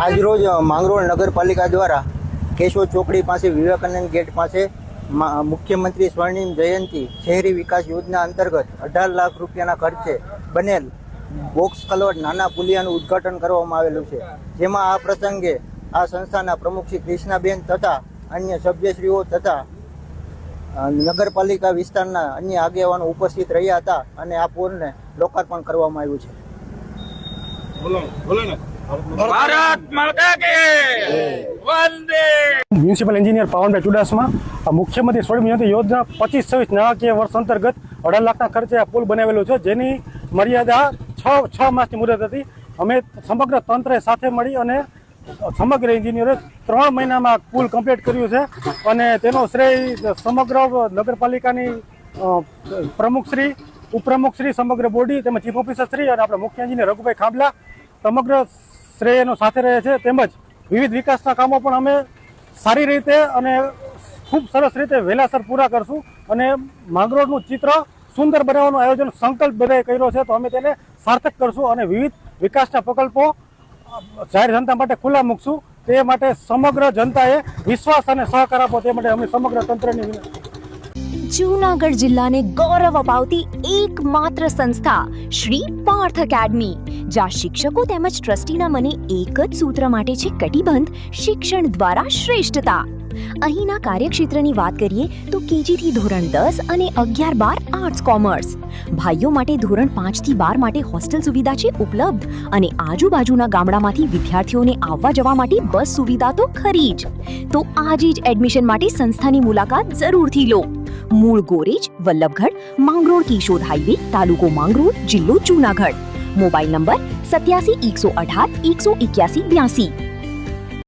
આજરોજ માંગરોળ નગરપાલિકા દ્વારા કેશોદ ચોકડી પાસે વિવેકાનંદ ગેટ પાસે મુખ્યમંત્રી સ્વર્ણિમ જયંતિ શહેરી વિકાસ યોજના અંતર્ગત 18 લાખ રૂપિયાના ખર્ચે બનેલ બોક્સ કલવટ નાના પુલિયાનું ઉદ્ઘાટન કરવામાં આવેલું છે, જેમાં આ પ્રસંગે આ સંસ્થાના પ્રમુખ શ્રી કૃષ્ણાબેન તથા અન્ય સભ્યશ્રીઓ તથા નગરપાલિકા વિસ્તારના અન્ય આગેવાનો ઉપસ્થિત રહ્યા હતા અને આ પોલને લોકાર્પણ કરવામાં આવ્યું છે. ભારત માતા કે વંદે. મ્યુનિસિપલ એન્જિનિયર પાવનભાઈ ચુડાસમા મુખ્યમંત્રી સ્વર્ણિમ જયંતિ યોજના 25-26 નાણાકીય વર્ષ અંતર્ગત 18 લાખના ખર્ચે આ પુલ બનાવેલો છે, જેની મર્યાદા 6 માસની મુદત હતી. અમે સમગ્ર તંત્રે સાથે મળી અને સમગ્ર એન્જિનિયરે 3 મહિનામાં પુલ કમ્પ્લીટ કર્યું છે અને તેનો શ્રેય સમગ્ર નગરપાલિકાની પ્રમુખશ્રી, ઉપપ્રમુખશ્રી, સમગ્ર બોડી તેમજ ચીફ ઓફિસરશ્રી અને આપણા મુખ્ય એન્જિનિયર રઘુભાઈ ખાંભલા સમગ્ર શ્રેયનો સાથે રહે છે. તેમજ વિવિધ વિકાસના કામો પણ અમે સારી રીતે અને ખૂબ સરસ રીતે વહેલાસર પૂરા કરશું અને માંગરોળનું ચિત્ર સુંદર બનાવવાનું આયોજન સંકલ્પ બધાએ કર્યો છે, તો અમે તેને સાર્થક કરશું અને વિવિધ વિકાસના પ્રકલ્પો જાહેર જનતા માટે ખુલ્લા મૂકશું. તે માટે સમગ્ર જનતાએ વિશ્વાસ અને સહકાર આપો તે માટે અમે સમગ્ર તંત્રની વિનંતી. જૂનાગઢ જિલ્લાને ગૌરવ અપાવતી એકમાત્ર સંસ્થા શ્રી પાર્થ એકેડમી, જ્યાં શિક્ષકો તેમજ ટ્રસ્ટીના મને એક જ સૂત્ર માટે છે કટિબંધ શિક્ષણ દ્વારા શ્રેષ્ઠતા. અહીંના કાર્યક્ષેત્રની વાત કરીએ તો કેજી થી ધોરણ 10 અને 11-12 આર્ટ્સ કોમર્સ. ભાઈઓ માટે ધોરણ 5 થી 12 માટે હોસ્ટેલ સુવિધા છે ઉપલબ્ધ અને આજુબાજુના ગામડામાંથી વિદ્યાર્થીઓને આવવા જવા માટે બસ સુવિધા તો ખરી જ. તો આજે જ એડમિશન માટે સંસ્થાની મુલાકાત જરૂરથી લો. મૂળ ગોરેજ, વલ્લભગઢ, માંગરોળ કેશોદ હાઈવે, તાલુકો માંગરોળ, જિલ્લો જૂનાગઢ. Mobile number 87 118 181 82.